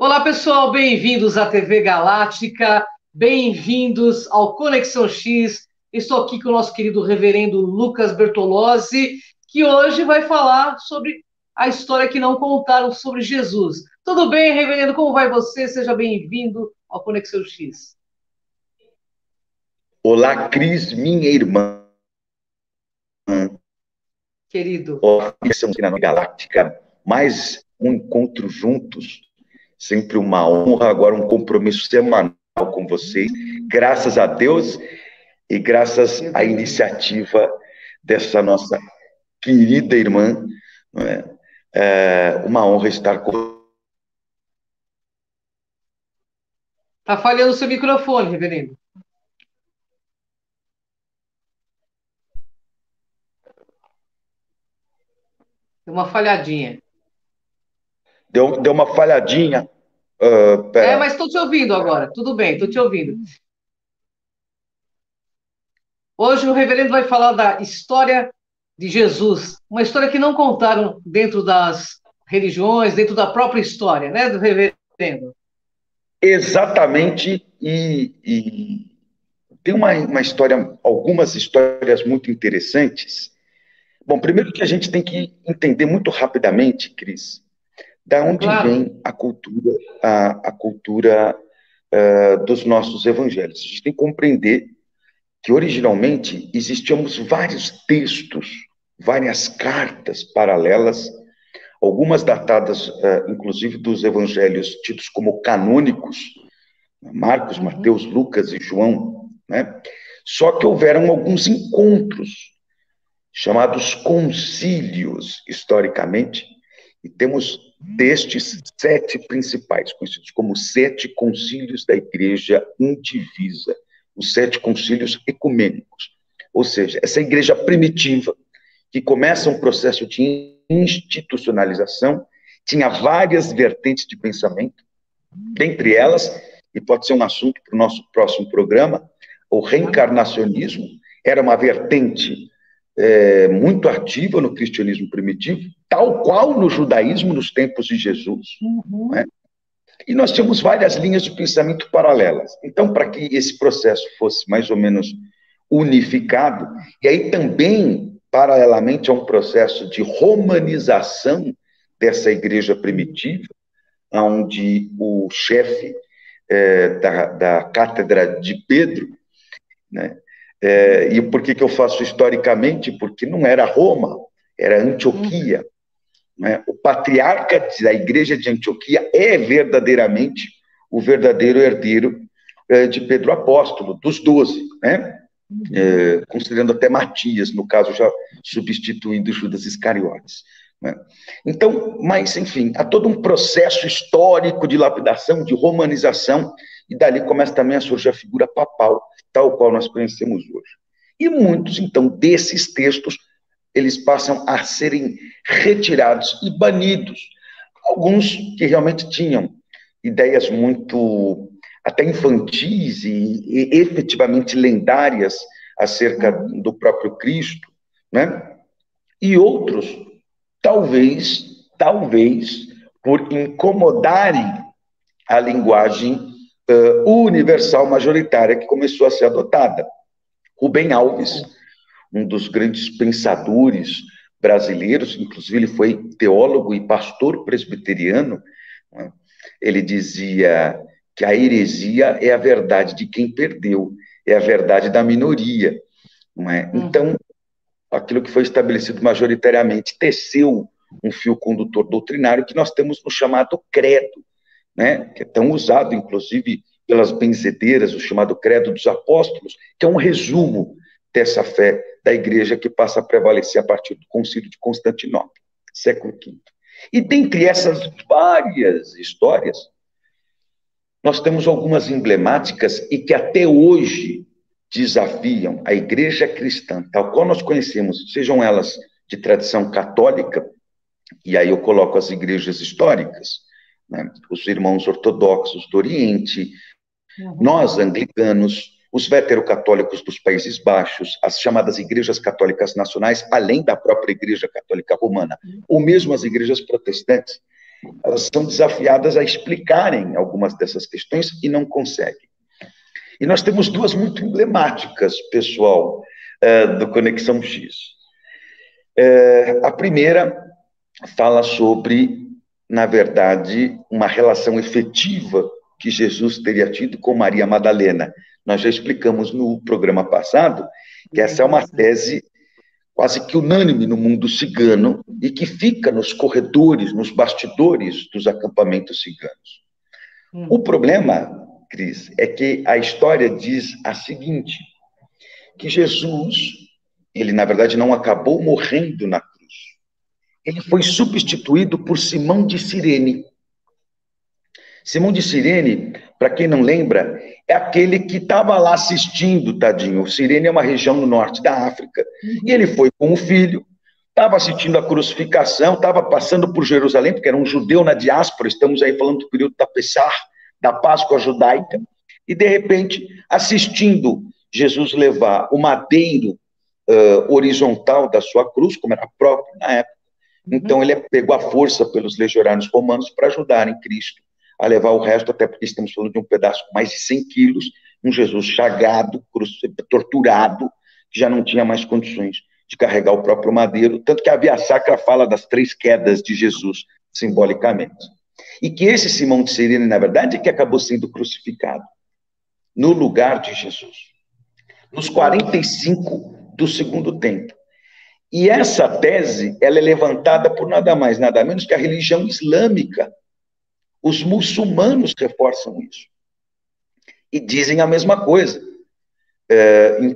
Olá, pessoal, bem-vindos à TV Galáctica, bem-vindos ao Conexão X. Estou aqui com o nosso querido reverendo Lucas Bertolozzi, que hoje vai falar sobre a história que não contaram sobre Jesus. Tudo bem, reverendo? Como vai você? Seja bem-vindo ao Conexão X. Olá, Cris, minha irmã. Querido. Olá, estamos aqui na Galáctica. Mais um encontro juntos. Sempre uma honra, agora um compromisso semanal com vocês. Graças a Deus e graças à iniciativa dessa nossa querida irmã. Não é? Uma honra estar com. Tá falhando o seu microfone, reverendo. Deu uma falhadinha. Deu uma falhadinha. Mas Pera. estou te ouvindo agora. Tudo bem, estou te ouvindo. Hoje o reverendo vai falar da história de Jesus, uma história que não contaram dentro das religiões, dentro da própria história, né, do reverendo? Exatamente. E tem uma história, algumas histórias muito interessantes. Bom, primeiro que a gente tem que entender muito rapidamente, Cris, da onde Claro, vem a cultura dos nossos evangelhos. A gente tem que compreender que originalmente existiam vários textos, várias cartas paralelas, algumas datadas, inclusive, dos evangelhos tidos como canônicos, Marcos, uhum, Mateus, Lucas e João, né? Só que houveram alguns encontros chamados concílios, historicamente, e temos destes 7 principais, conhecidos como 7 concílios da Igreja Indivisa, os 7 concílios ecumênicos. Ou seja, essa igreja primitiva, que começa um processo de institucionalização, tinha várias vertentes de pensamento, dentre elas, e pode ser um assunto para o nosso próximo programa, o reencarnacionismo era uma vertente muito ativa no cristianismo primitivo, tal qual no judaísmo nos tempos de Jesus. Não é? uhum. E nós tínhamos várias linhas de pensamento paralelas. Então, para que esse processo fosse mais ou menos unificado, e aí também, paralelamente a um processo de romanização dessa igreja primitiva, onde o chefe da cátedra de Pedro, né? E por que eu faço historicamente? Porque não era Roma, era Uhum. Antioquia. Né? O patriarca da igreja de Antioquia é verdadeiramente o verdadeiro herdeiro de Pedro Apóstolo, dos 12, né? Considerando até Matias, no caso, já substituindo Judas Iscariotes. Né? Então, mas, enfim, há todo um processo histórico de lapidação, de romanização, e dali começa também a surgir a figura papal, tal qual nós conhecemos hoje. E muitos, então, desses textos, eles passam a serem retirados e banidos. Alguns que realmente tinham ideias muito até infantis e efetivamente lendárias acerca Uhum. do próprio Cristo, né? E outros, talvez, por incomodarem a linguagem universal majoritária que começou a ser adotada. Rubem Alves, um dos grandes pensadores brasileiros, inclusive ele foi teólogo e pastor presbiteriano, né? Ele dizia que a heresia é a verdade de quem perdeu, é a verdade da minoria. Não é? Então, Uhum. aquilo que foi estabelecido majoritariamente teceu um fio condutor doutrinário que nós temos no chamado credo, né? Que é tão usado, inclusive, pelas benzedeiras, o chamado credo dos apóstolos, que é um resumo dessa fé da igreja que passa a prevalecer a partir do concílio de Constantinopla, século V. E dentre essas várias histórias, nós temos algumas emblemáticas e que até hoje desafiam a igreja cristã, tal qual nós conhecemos, sejam elas de tradição católica, e aí eu coloco as igrejas históricas, né? Os irmãos ortodoxos do Oriente, Uhum. nós, anglicanos, os veterocatólicos dos Países Baixos, as chamadas igrejas católicas nacionais, além da própria Igreja Católica Romana, ou mesmo as igrejas protestantes. elas são desafiadas a explicarem algumas dessas questões e não conseguem. E nós temos duas muito emblemáticas, pessoal, do Conexão X. A primeira fala sobre, na verdade, uma relação efetiva que Jesus teria tido com Maria Madalena. Nós já explicamos no programa passado que essa é uma tese quase que unânime no mundo cigano e que fica nos corredores, nos bastidores dos acampamentos ciganos. O problema, Cris, é que a história diz a seguinte, que Jesus, ele na verdade não acabou morrendo na cruz. Ele foi substituído por Simão de Cirene. Simão de Cirene, para quem não lembra, é aquele que estava lá assistindo, tadinho. Cirene é uma região no norte da África. E ele foi com o filho, estava assistindo a crucificação, estava passando por Jerusalém, porque era um judeu na diáspora, estamos aí falando do período da Pessah, da Páscoa judaica, e de repente, assistindo Jesus levar o madeiro horizontal da sua cruz, como era próprio na época, então ele pegou a força pelos legionários romanos para ajudarem Cristo a levar o resto, até porque estamos falando de um pedaço com mais de 100 quilos, um Jesus chagado, torturado, que já não tinha mais condições de carregar o próprio madeiro, tanto que a Via Sacra fala das 3 quedas de Jesus, simbolicamente. E que esse Simão de Cirene, na verdade, é que acabou sendo crucificado no lugar de Jesus, nos 45 do segundo tempo. E essa tese, ela é levantada por nada mais, nada menos que a religião islâmica. Os muçulmanos reforçam isso. E dizem a mesma coisa.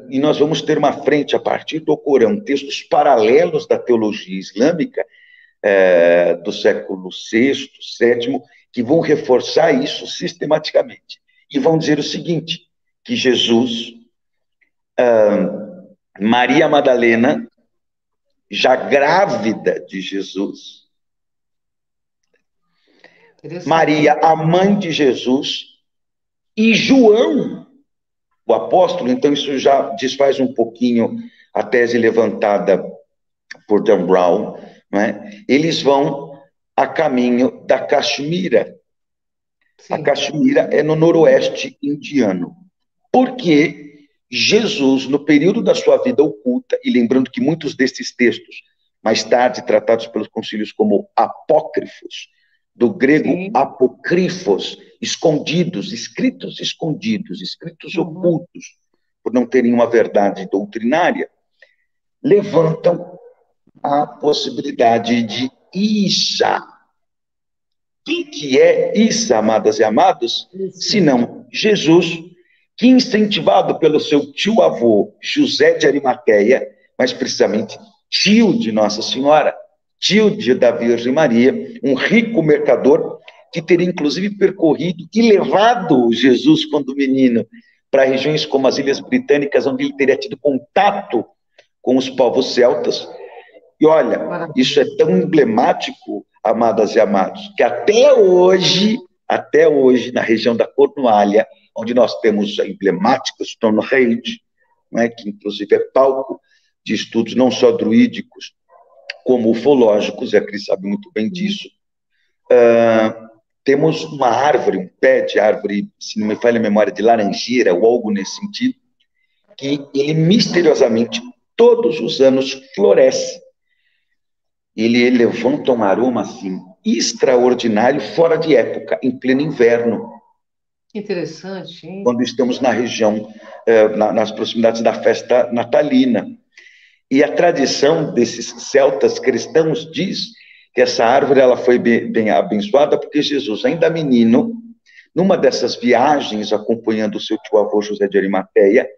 E nós vamos ter uma frente, a partir do Corão, textos paralelos da teologia islâmica, do século VI, VII, que vão reforçar isso sistematicamente. E vão dizer o seguinte, que Jesus, Maria Madalena, já grávida de Jesus, Maria, a mãe de Jesus, e João, o apóstolo, então isso já desfaz um pouquinho a tese levantada por Dan Brown, não é? Eles vão a caminho da Caxemira. Sim. A Caxemira é no noroeste indiano. Porque Jesus, no período da sua vida oculta, e lembrando que muitos desses textos, mais tarde tratados pelos concílios como apócrifos, do grego Sim. apocrifos, escondidos, escritos ocultos, por não terem uma verdade doutrinária, levantam a possibilidade de Isa. Quem que é Isa, amadas e amados? Senão Jesus, que incentivado pelo seu tio-avô, José de Arimateia, mas precisamente tio de Nossa Senhora, tio da Virgem Maria, um rico mercador, que teria inclusive percorrido e levado Jesus, quando menino, para regiões como as Ilhas Britânicas, onde ele teria tido contato com os povos celtas. E olha, isso é tão emblemático, amadas e amados, que até hoje, na região da Cornualha, onde nós temos a emblemática Stonehenge, né, que inclusive é palco de estudos não só druídicos, como ufológicos, e a Cris sabe muito bem disso, temos uma árvore, um pé de árvore, se não me falha a memória, de laranjeira, ou algo nesse sentido, que ele misteriosamente, todos os anos, floresce. Ele levanta um aroma, assim, extraordinário, fora de época, em pleno inverno. Interessante, hein? Quando estamos na região, nas proximidades da festa natalina. E a tradição desses celtas cristãos diz que essa árvore ela foi bem abençoada porque Jesus, ainda menino, numa dessas viagens, acompanhando o seu tio-avô José de Arimateia,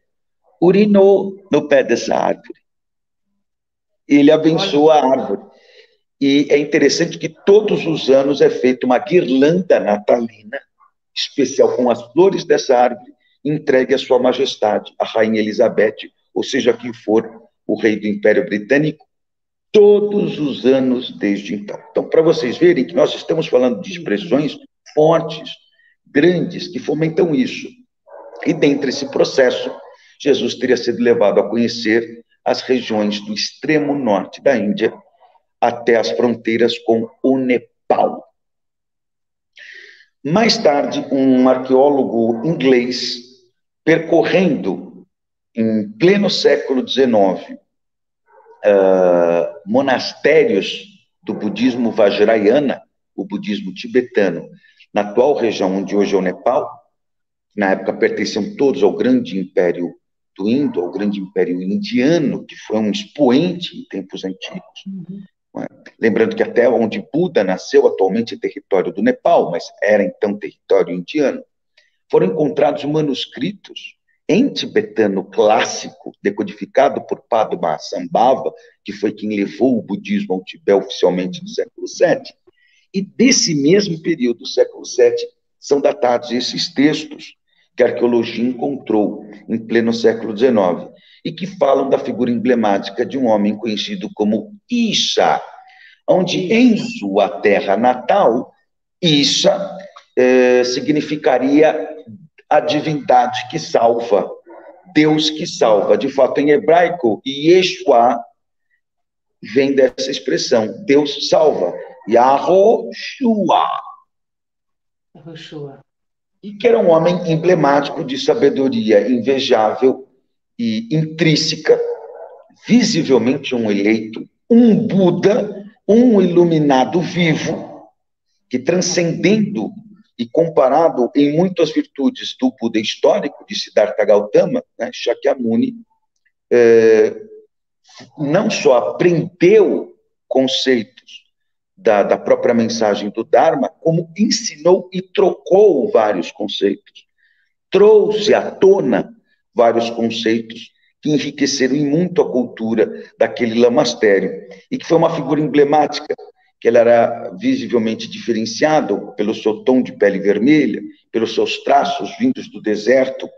urinou no pé dessa árvore. Ele abençoou a árvore. E é interessante que todos os anos é feita uma guirlanda natalina, especial com as flores dessa árvore, entregue à sua majestade, a Rainha Elizabeth, ou seja, quem for o rei do Império Britânico, todos os anos desde então. Então, para vocês verem que nós estamos falando de expressões fortes, grandes, que fomentam isso. E dentro desse processo, Jesus teria sido levado a conhecer as regiões do extremo norte da Índia, até as fronteiras com o Nepal. Mais tarde, um arqueólogo inglês, percorrendo, em pleno século XIX, monastérios do budismo Vajrayana, o budismo tibetano, na atual região onde hoje é o Nepal, na época pertenciam todos ao grande império do Indo, ao grande império indiano, que foi um expoente em tempos antigos. Lembrando que até onde Buda nasceu, atualmente é território do Nepal, mas era então território indiano, foram encontrados manuscritos em tibetano clássico, decodificado por Padmasambhava, que foi quem levou o budismo ao Tibete oficialmente no século VII. E desse mesmo período, do século VII, são datados esses textos que a arqueologia encontrou em pleno século XIX, e que falam da figura emblemática de um homem conhecido como Isha, onde em sua terra natal, Isha significaria a divindade que salva, Deus que salva. De fato, em hebraico, Yeshua vem dessa expressão, Deus salva, Yahoshua. E que era um homem emblemático de sabedoria invejável e intrínseca, visivelmente um eleito, um Buda, um iluminado vivo, que transcendendo e comparado em muitas virtudes do Buda histórico, de Siddhartha Gautama, né, Shakyamuni, não só aprendeu conceitos da própria mensagem do Dharma, como ensinou e trocou vários conceitos. Trouxe à tona vários conceitos que enriqueceram em muito a cultura daquele lamastério, e que foi uma figura emblemática, que ele era visivelmente diferenciado pelo seu tom de pele vermelha, pelos seus traços vindos do deserto,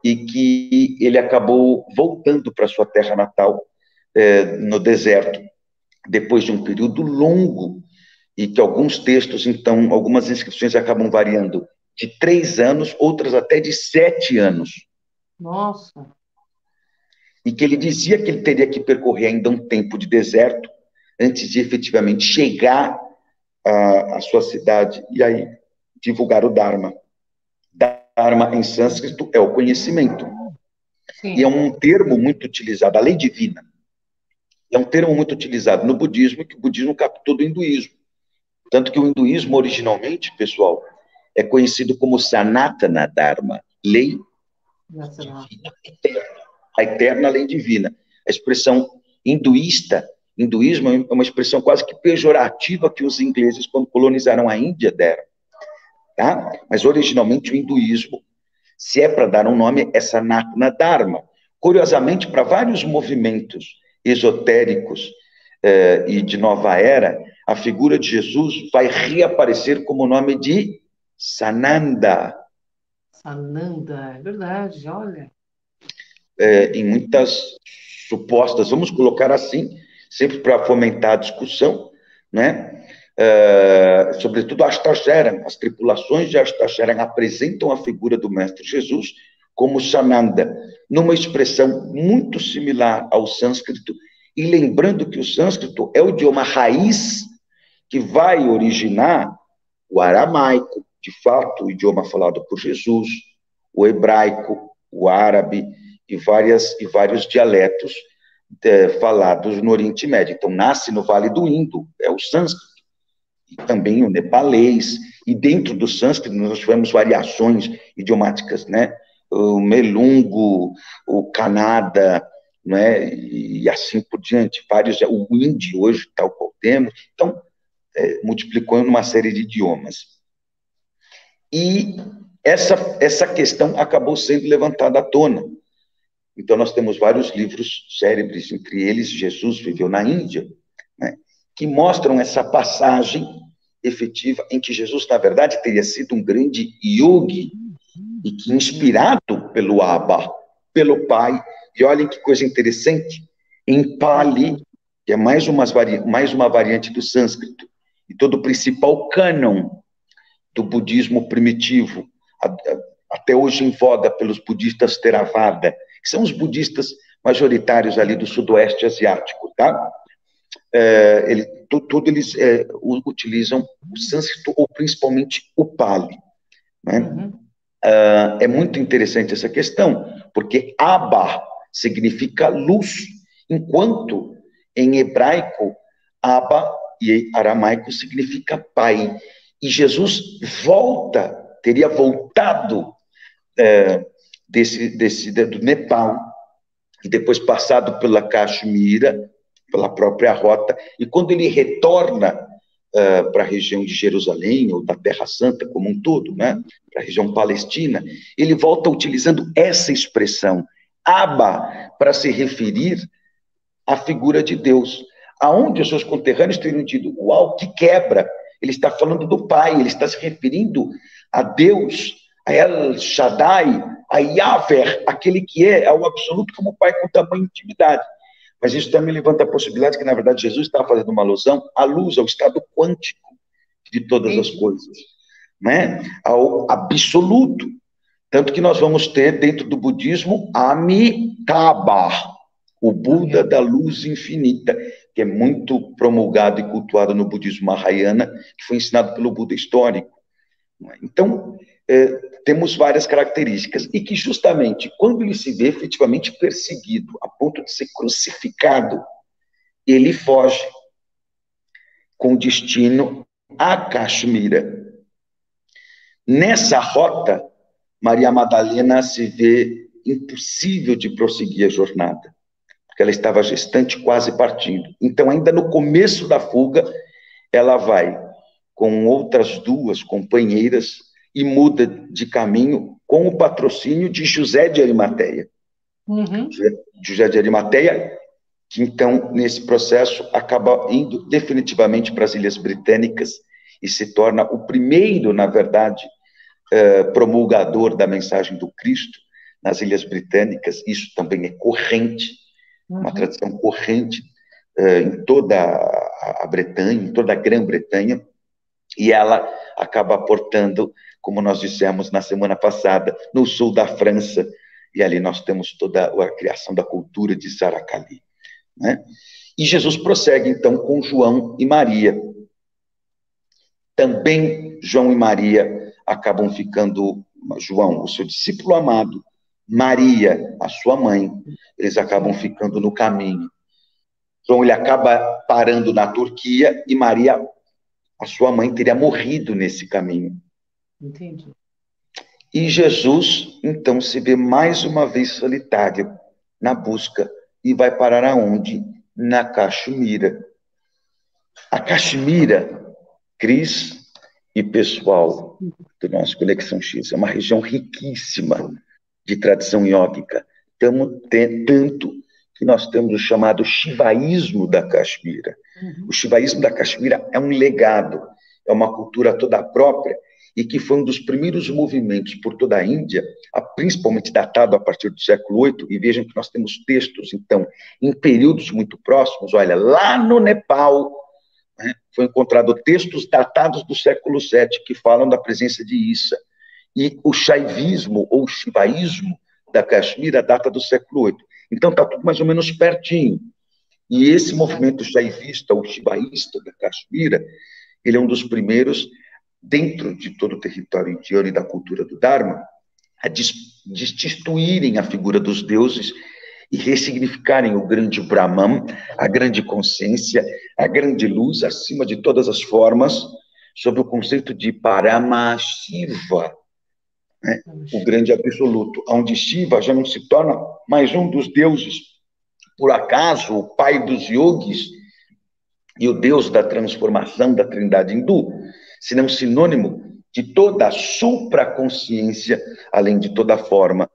e que ele acabou voltando para sua terra natal, no deserto, depois de um período longo, e que alguns textos, então, algumas inscrições acabam variando de 3 anos, outras até de 7 anos. Nossa! E que ele dizia que ele teria que percorrer ainda um tempo de deserto, antes de efetivamente chegar à sua cidade e aí divulgar o Dharma. Dharma, em sânscrito, é o conhecimento. Sim. E é um termo muito utilizado, a lei divina. É um termo muito utilizado no budismo, que o budismo captou do hinduísmo. Tanto que o hinduísmo, originalmente, pessoal, é conhecido como Sanatana Dharma, lei divina eterna. A eterna lei divina. A expressão hinduísmo é uma expressão quase que pejorativa que os ingleses, quando colonizaram a Índia, deram. Tá? Mas, originalmente, o hinduísmo, se é para dar um nome, é Sanatana Dharma. Curiosamente, para vários movimentos esotéricos e de nova era, a figura de Jesus vai reaparecer como o nome de Sananda. Sananda, é verdade, olha. Em muitas supostas, vamos colocar assim, sempre para fomentar a discussão, né? Sobretudo Ashtasheran, as tripulações de Ashtasheran apresentam a figura do Mestre Jesus como Sananda, numa expressão muito similar ao sânscrito, e lembrando que o sânscrito é o idioma raiz que vai originar o aramaico, de fato, o idioma falado por Jesus, o hebraico, o árabe e vários dialetos falados no Oriente Médio. Então, nasce no Vale do Indo, é o sânscrito, e também o nepalês, e dentro do sânscrito nós tivemos variações idiomáticas, né? O melungo, o kannada, né? E assim por diante, o hindi hoje, tal qual temos, então, multiplicou em uma série de idiomas. E essa questão acabou sendo levantada à tona. Então, nós temos vários livros célebres, entre eles Jesus viveu na Índia, né, que mostram essa passagem efetiva em que Jesus, na verdade, teria sido um grande yogi e que, inspirado pelo Abba, pelo Pai, e olhem que coisa interessante, em Pali, que é mais uma variante do sânscrito, e todo o principal cânon do budismo primitivo, até hoje em voga pelos budistas Theravada, que são os budistas majoritários ali do sudoeste asiático, tá? tudo eles utilizam o sânscrito ou principalmente o Pali, né? É muito interessante essa questão, porque Abba significa luz, enquanto em hebraico, Abba e aramaico significa pai. E Jesus teria voltado do Nepal, e depois passado pela Caxemira, pela própria rota, e quando ele retorna para a região de Jerusalém, ou da Terra Santa como um todo, né, para a região palestina, ele volta utilizando essa expressão, Abba, para se referir à figura de Deus. Aonde os seus conterrâneos teriam dito, uau, que quebra! Ele está falando do Pai, ele está se referindo a Deus, a El Shaddai, a Yahvé, aquele que é o absoluto como Pai com tamanha intimidade. Mas isso também levanta a possibilidade que, na verdade, Jesus estava fazendo uma alusão à luz, ao estado quântico de todas as coisas, né? Ao absoluto. Tanto que nós vamos ter, dentro do budismo, Amitabha, o Buda da luz infinita, que é muito promulgado e cultuado no budismo Mahayana, que foi ensinado pelo Buda histórico. Então, temos várias características, e que justamente, quando ele se vê efetivamente perseguido, a ponto de ser crucificado, ele foge com destino a Caxemira. Nessa rota, Maria Madalena se vê impossível de prosseguir a jornada, porque ela estava gestante, quase partindo. Então, ainda no começo da fuga, ela vai com outras duas companheiras e muda de caminho com o patrocínio de José de Arimateia. José de Arimateia, que então, nesse processo, acaba indo definitivamente para as Ilhas Britânicas e se torna o primeiro, na verdade, promulgador da mensagem do Cristo nas Ilhas Britânicas. Isso também é corrente, uma tradição corrente em toda a Bretanha, em toda a Grã-Bretanha, e ela acaba aportando, como nós dissemos na semana passada, no sul da França, e ali nós temos toda a criação da cultura de Saracali, né? E Jesus prossegue, então, com João e Maria. Também João e Maria acabam ficando, João, o seu discípulo amado, Maria, a sua mãe, eles acabam ficando no caminho. João, ele acaba parando na Turquia, e Maria, a sua mãe, teria morrido nesse caminho. Entendi. E Jesus, então, se vê mais uma vez solitário na busca, e vai parar aonde? Na Caxemira. A Caxemira, Cris e pessoal do nosso Conexão X, é uma região riquíssima de tradição iógica, tanto que nós temos o chamado Shivaísmo da Caxemira. O Shivaísmo da Caxemira é um legado, é uma cultura toda própria, e que foi um dos primeiros movimentos por toda a Índia, principalmente datado a partir do século VIII, e vejam que nós temos textos, então, em períodos muito próximos. Olha, lá no Nepal, né, foi encontrado textos datados do século VII, que falam da presença de Issa, e o Shaivismo, ou Shivaísmo da Caxemira, data do século VIII. Então, está tudo mais ou menos pertinho. E esse movimento shaivista, ou shivaísta da Caxemira, ele é um dos primeiros, dentro de todo o território indiano e da cultura do Dharma, a destituírem a figura dos deuses e ressignificarem o grande Brahman, a grande consciência, a grande luz, acima de todas as formas, sob o conceito de Paramashiva, né? O grande absoluto, onde Shiva já não se torna mais um dos deuses, por acaso, o pai dos yogis e o deus da transformação da trindade hindu, senão sinônimo de toda a supraconsciência, além de toda forma.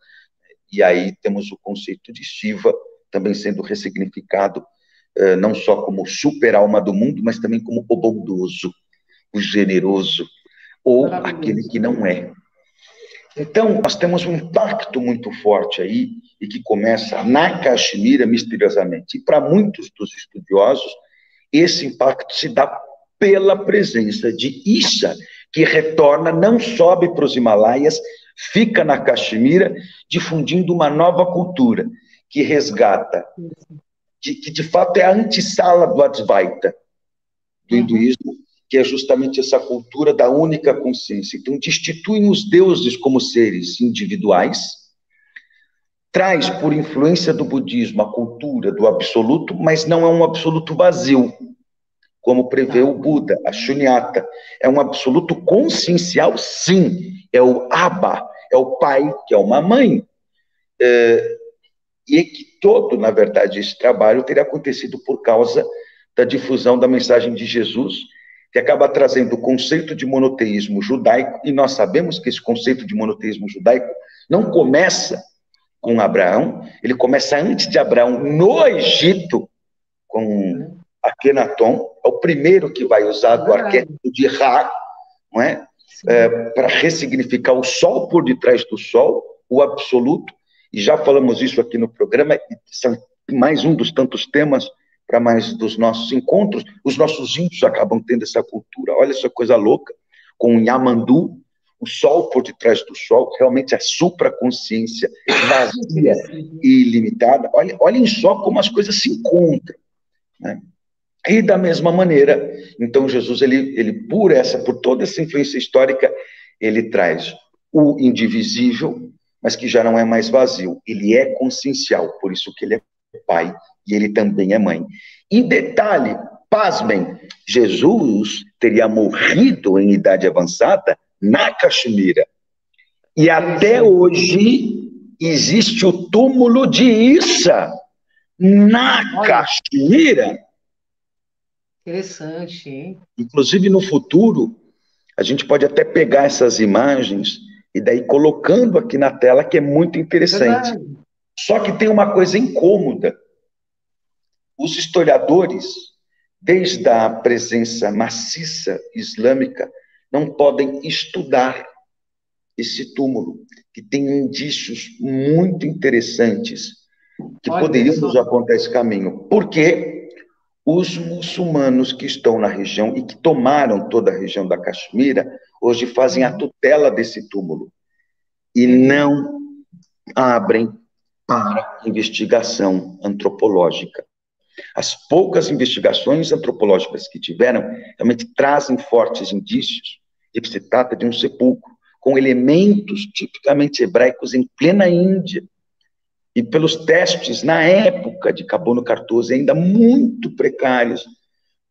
E aí temos o conceito de Shiva também sendo ressignificado, não só como super-alma do mundo, mas também como o bondoso, o generoso, ou aquele que não é. Então, nós temos um impacto muito forte aí, e que começa na Caxemira, misteriosamente. E para muitos dos estudiosos, esse impacto se dá pela presença de Issa, que retorna, não sobe para os Himalaias, fica na Caxemira, difundindo uma nova cultura, que resgata que de fato é a antessala do Advaita, do hinduísmo, que é justamente essa cultura da única consciência. Então, destituem os deuses como seres individuais, traz, por influência do budismo, a cultura do absoluto, mas não é um absoluto vazio, como prevê o Buda, a Shunyata. É um absoluto consciencial, sim. É o Abba, é o pai, que é uma mãe. E que todo, na verdade, esse trabalho teria acontecido por causa da difusão da mensagem de Jesus, que acaba trazendo o conceito de monoteísmo judaico, e nós sabemos que esse conceito de monoteísmo judaico não começa com Abraão, ele começa antes de Abraão, no Egito, com Akenaton, é o primeiro que vai usar do arquétipo de Ra, não é? Para ressignificar o sol por detrás do sol, o absoluto, e já falamos isso aqui no programa, e são mais um dos tantos temas para mais dos nossos encontros. Os nossos índios acabam tendo essa cultura, olha essa coisa louca, com o Yamandu, o sol por detrás do sol, realmente a supraconsciência vazia e ilimitada. Olhem só como as coisas se encontram, né? E da mesma maneira, então Jesus, ele por toda essa influência histórica, ele traz o indivisível, mas que já não é mais vazio, ele é consciencial, por isso que ele é pai e ele também é mãe. E detalhe, pasmem, Jesus teria morrido em idade avançada na Caxemira. E até hoje existe o túmulo de Issa na Caxemira. Interessante, hein? Inclusive, no futuro, a gente pode até pegar essas imagens e daí colocando aqui na tela, que é muito interessante. Verdade. Só que tem uma coisa incômoda. Os historiadores, desde a presença maciça islâmica, não podem estudar esse túmulo, que tem indícios muito interessantes que poderiam nos apontar esse caminho. Por quê? Os muçulmanos que estão na região e que tomaram toda a região da Caxemira, hoje fazem a tutela desse túmulo e não abrem para investigação antropológica. As poucas investigações antropológicas que tiveram realmente trazem fortes indícios de que se trata de um sepulcro com elementos tipicamente hebraicos em plena Índia. E pelos testes, na época de Carbono 14, ainda muito precários,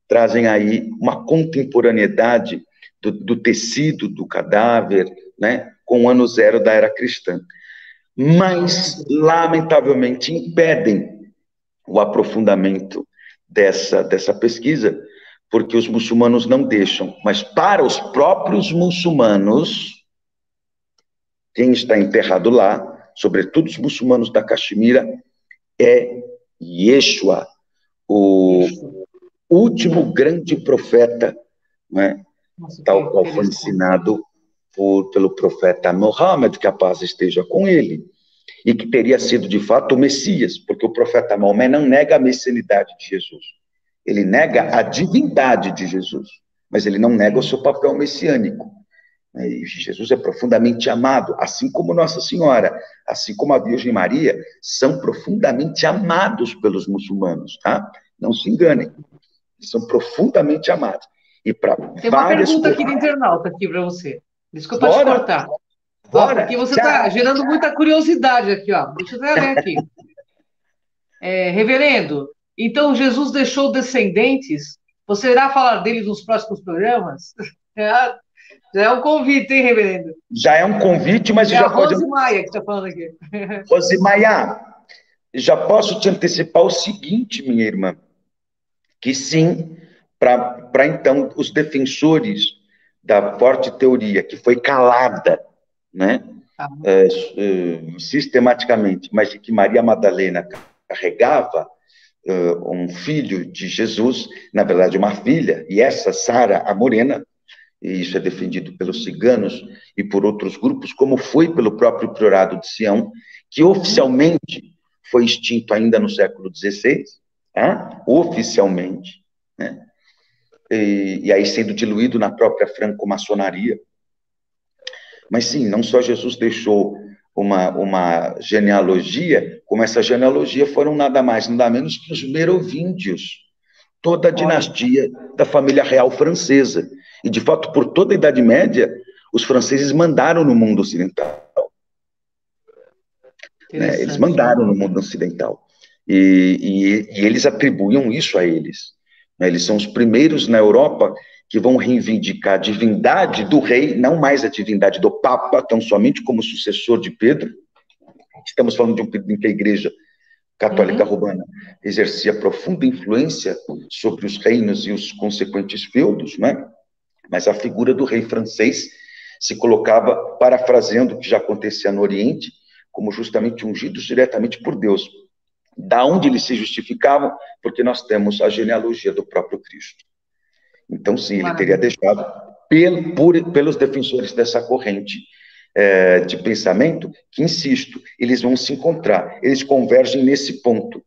trazem aí uma contemporaneidade do tecido do cadáver, né, com o ano zero da era cristã. Mas, lamentavelmente, impedem o aprofundamento dessa pesquisa, porque os muçulmanos não deixam. Mas, para os próprios muçulmanos, quem está enterrado lá, sobretudo os muçulmanos da Caxemira, é Yeshua, o último grande profeta, né, tal qual foi ensinado pelo profeta Muhammad, que a paz esteja com ele, e que teria sido de fato o Messias, porque o profeta Maomé não nega a messianidade de Jesus, ele nega a divindade de Jesus, mas ele não nega o seu papel messiânico. E Jesus é profundamente amado, assim como Nossa Senhora, assim como a Virgem Maria, são profundamente amados pelos muçulmanos, tá? Não se enganem, eles são profundamente amados. E para tem uma pergunta aqui do internauta aqui para você. Desculpa te cortar. Bora, porque você está gerando muita curiosidade aqui, ó. Deixa eu até ler aqui. Reverendo, então Jesus deixou descendentes? Você irá falar dele nos próximos programas? Já é um convite, hein, reverendo? Já é um convite, mas já pode... Rose Maia que está falando aqui. Rose Maia, já posso te antecipar o seguinte, minha irmã, que sim, para então os defensores da forte teoria, que foi calada, né, sistematicamente, mas de que Maria Madalena carregava um filho de Jesus, na verdade uma filha, e essa Sara, a morena, e isso é defendido pelos ciganos e por outros grupos, como foi pelo próprio Priorado de Sião, que oficialmente foi extinto ainda no século XVI, tá? Oficialmente, né? E aí sendo diluído na própria franco-maçonaria. Mas sim, não só Jesus deixou uma genealogia, como essa genealogia foram nada mais, nada menos que os merovíndios, toda a dinastia da família real francesa. E, de fato, por toda a Idade Média, os franceses mandaram no mundo ocidental. Né? Eles mandaram no mundo ocidental. E eles atribuíam isso a eles. Né? Eles são os primeiros na Europa que vão reivindicar a divindade do rei, não mais a divindade do Papa, tão somente como sucessor de Pedro. Estamos falando de um período em que a Igreja Católica Romana exercia profunda influência sobre os reinos e os consequentes feudos, né? Mas a figura do rei francês se colocava, parafraseando o que já acontecia no Oriente, como justamente ungidos diretamente por Deus. Da onde eles se justificavam? Porque nós temos a genealogia do próprio Cristo. Então, sim, ele teria deixado pelos defensores dessa corrente de pensamento, que, insisto, eles vão se encontrar, eles convergem nesse ponto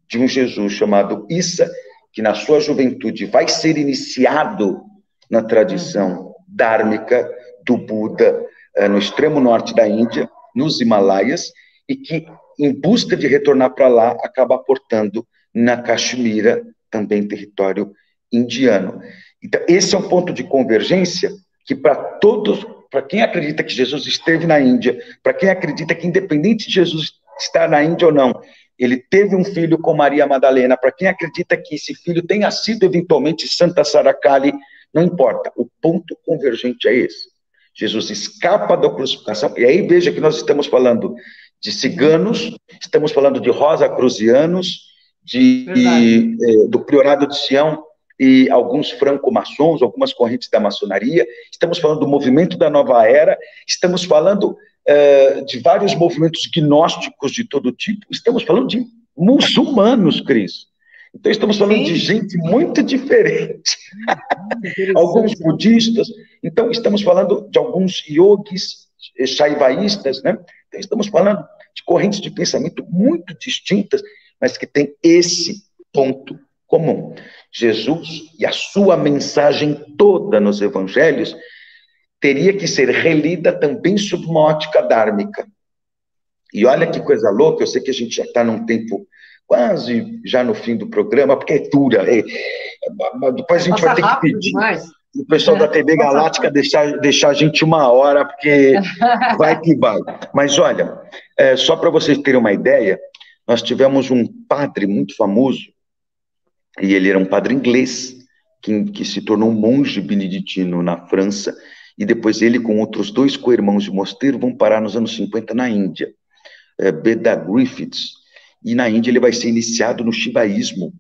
de um Jesus chamado Issa, que na sua juventude vai ser iniciado na tradição dármica do Buda, no extremo norte da Índia, nos Himalaias, e que, em busca de retornar para lá, acaba aportando na Caxemira, também território indiano. Então, esse é um ponto de convergência que, para todos, para quem acredita que Jesus esteve na Índia, para quem acredita que, independente de Jesus estar na Índia ou não, ele teve um filho com Maria Madalena, para quem acredita que esse filho tenha sido eventualmente Santa Saracali, não importa, o ponto convergente é esse. Jesus escapa da crucificação, e aí veja que nós estamos falando de ciganos, estamos falando de rosacruzianos, do Priorado de Sião, e alguns franco-maçons, algumas correntes da maçonaria, estamos falando do movimento da Nova Era, estamos falando de vários movimentos gnósticos de todo tipo, estamos falando de muçulmanos, Cris. Então, estamos falando de gente muito diferente. Alguns budistas, então estamos falando de alguns yogis shaivaístas, né? Então, estamos falando de correntes de pensamento muito distintas, mas que têm esse ponto comum. Jesus e a sua mensagem toda nos evangelhos teria que ser relida também sob uma ótica dármica. E olha que coisa louca, eu sei que a gente já está num tempo quase já no fim do programa, porque é dura. Depois a gente vai ter que pedir o pessoal da TV Galáctica deixar a gente 1 hora, porque vai que vai. Mas olha, só para vocês terem uma ideia, nós tivemos um padre muito famoso, e ele era um padre inglês, que se tornou um monge beneditino na França, e depois ele, com outros 2 co-irmãos de mosteiro, vão parar nos anos 50 na Índia, Beda Griffiths, e na Índia ele vai ser iniciado no shivaísmo.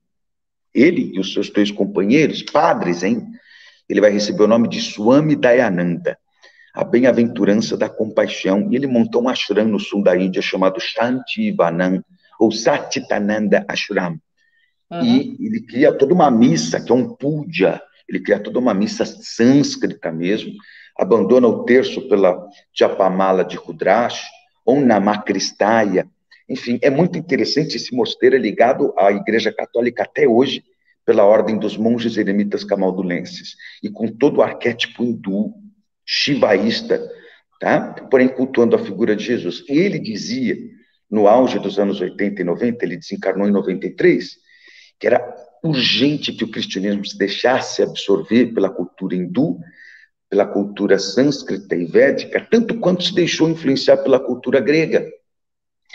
Ele e os seus 2 companheiros, padres, hein? Ele vai receber o nome de Swami Dayananda, a bem-aventurança da compaixão, e ele montou um ashram no sul da Índia chamado Shantivanam, ou Satchitananda Ashram. E ele cria toda uma missa, que é um puja, ele cria toda uma missa sânscrita mesmo, abandona o terço pela Japamala de Rudrash, Om Namah Kristaya. Enfim, é muito interessante, esse mosteiro é ligado à Igreja Católica até hoje, pela ordem dos monges eremitas camaldulenses, e com todo o arquétipo hindu, shivaísta, tá? Porém cultuando a figura de Jesus. E ele dizia, no auge dos anos 80 e 90, ele desencarnou em 93, que era urgente que o cristianismo se deixasse absorver pela cultura hindu, pela cultura sânscrita e védica, tanto quanto se deixou influenciar pela cultura grega.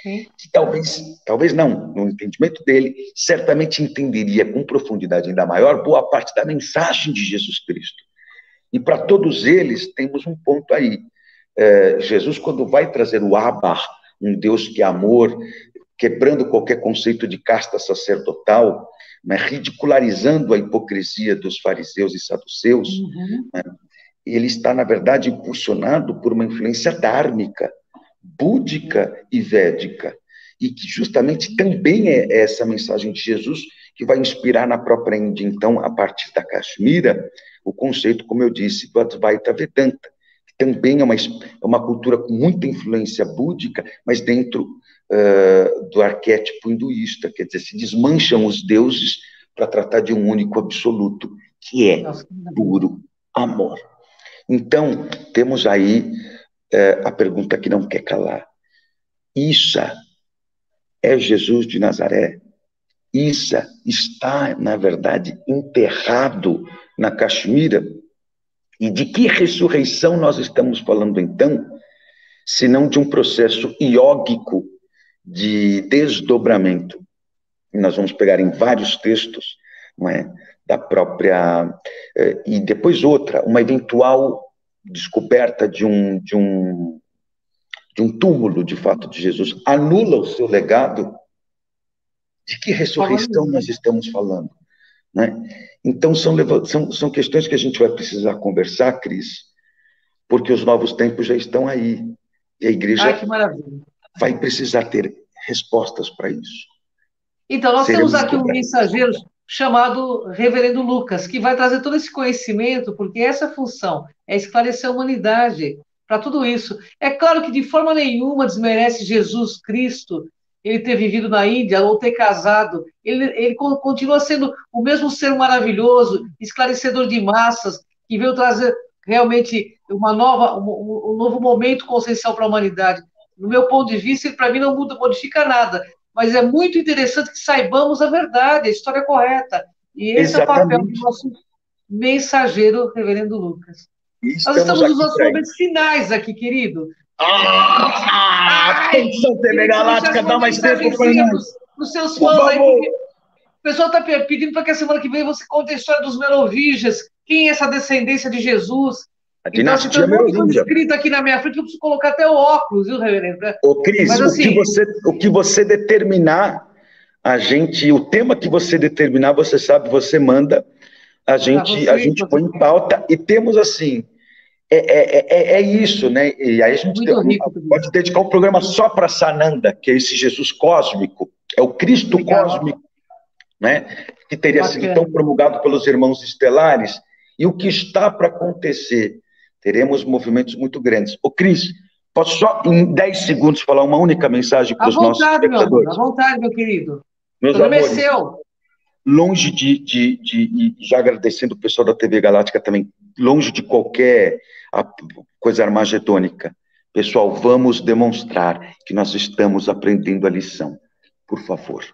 Que talvez não, no entendimento dele, certamente entenderia com profundidade ainda maior boa parte da mensagem de Jesus Cristo. E para todos eles, temos um ponto aí. Jesus, quando vai trazer o Abba, um Deus que é amor, quebrando qualquer conceito de casta sacerdotal, né, ridicularizando a hipocrisia dos fariseus e saduceus, né, ele está, na verdade, impulsionado por uma influência dármica, búdica e védica, e que justamente também é essa mensagem de Jesus que vai inspirar na própria Índia, então, a partir da Caxemira, o conceito, como eu disse, do Advaita Vedanta, que também é uma cultura com muita influência búdica, mas dentro do arquétipo hinduísta, quer dizer, se desmancham os deuses para tratar de um único absoluto, que é puro amor. Então, temos aí a pergunta que não quer calar. Isso é Jesus de Nazaré. Isso está, na verdade, enterrado na Caxemira. E de que ressurreição nós estamos falando, então, senão de um processo iógico de desdobramento? E nós vamos pegar em vários textos, não é, da própria... E depois outra, uma eventual descoberta de um túmulo, de fato, de Jesus, anula o seu legado. De que ressurreição nós estamos falando? Né? Então, são questões que a gente vai precisar conversar, Cris, porque os novos tempos já estão aí. E a igreja vai precisar ter respostas para isso. Então, nós temos aqui um mensageiro chamado Reverendo Lucas, que vai trazer todo esse conhecimento, porque essa função é esclarecer a humanidade para tudo isso. É claro que de forma nenhuma desmerece Jesus Cristo, ele ter vivido na Índia ou ter casado. Ele continua sendo o mesmo ser maravilhoso, esclarecedor de massas, que veio trazer realmente um novo momento consciencial para a humanidade. No meu ponto de vista, ele para mim não modifica nada, mas é muito interessante que saibamos a verdade, a história correta. E esse é o papel do nosso mensageiro, Reverendo Lucas. Nós estamos nos nossos momentos finais aqui, querido. Atenção, TV Galáctica, dá mais tempo para os seus fãs aí, porque o pessoal está pedindo para que a semana que vem você conte a história dos Merovígias, quem é essa descendência de Jesus. A dinastia então, Merovingia. Escrito aqui na minha frente, eu preciso colocar até o óculos, viu, Reverendo? Ô, Cris, mas, assim, o que você determinar, o tema que você determinar, você sabe, você manda, a gente põe em pauta, e temos assim, é isso, né? E aí a gente pode dedicar um programa só para Sananda, que é esse Jesus cósmico, é o Cristo cósmico, né? Que teria sido tão promulgado pelos irmãos estelares, e o que está para acontecer? Teremos movimentos muito grandes. Ô, Cris, posso só em 10 segundos falar uma única mensagem para os nossos espectadores? À vontade, meu querido. Meus amores, longe já agradecendo o pessoal da TV Galáctica também, longe de qualquer coisa armagedônica. Pessoal, vamos demonstrar que nós estamos aprendendo a lição. Por favor.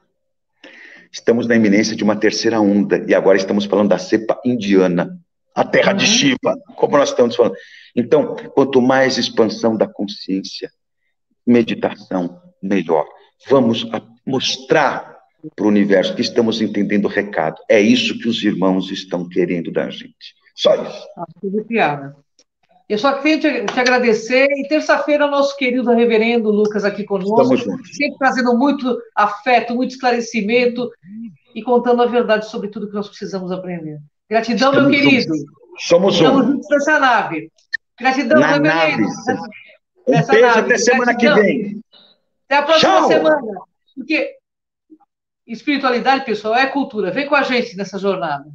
Estamos na iminência de uma terceira onda, e agora estamos falando da cepa indiana, a terra de Shiva, como nós estamos falando. Então, quanto mais expansão da consciência, meditação, melhor. Vamos mostrar para o universo que estamos entendendo o recado. É isso que os irmãos estão querendo da gente. Só isso. Eu só tenho te agradecer, e terça-feira o nosso querido Reverendo Lucas aqui conosco, sempre trazendo muito afeto, muito esclarecimento e contando a verdade sobre tudo que nós precisamos aprender. Gratidão, meu querido. Somos Estamos juntos nessa nave. Gratidão, na nave. Um beijo até semana que vem. Até a próxima semana. Porque espiritualidade, pessoal, é cultura. Vem com a gente nessa jornada.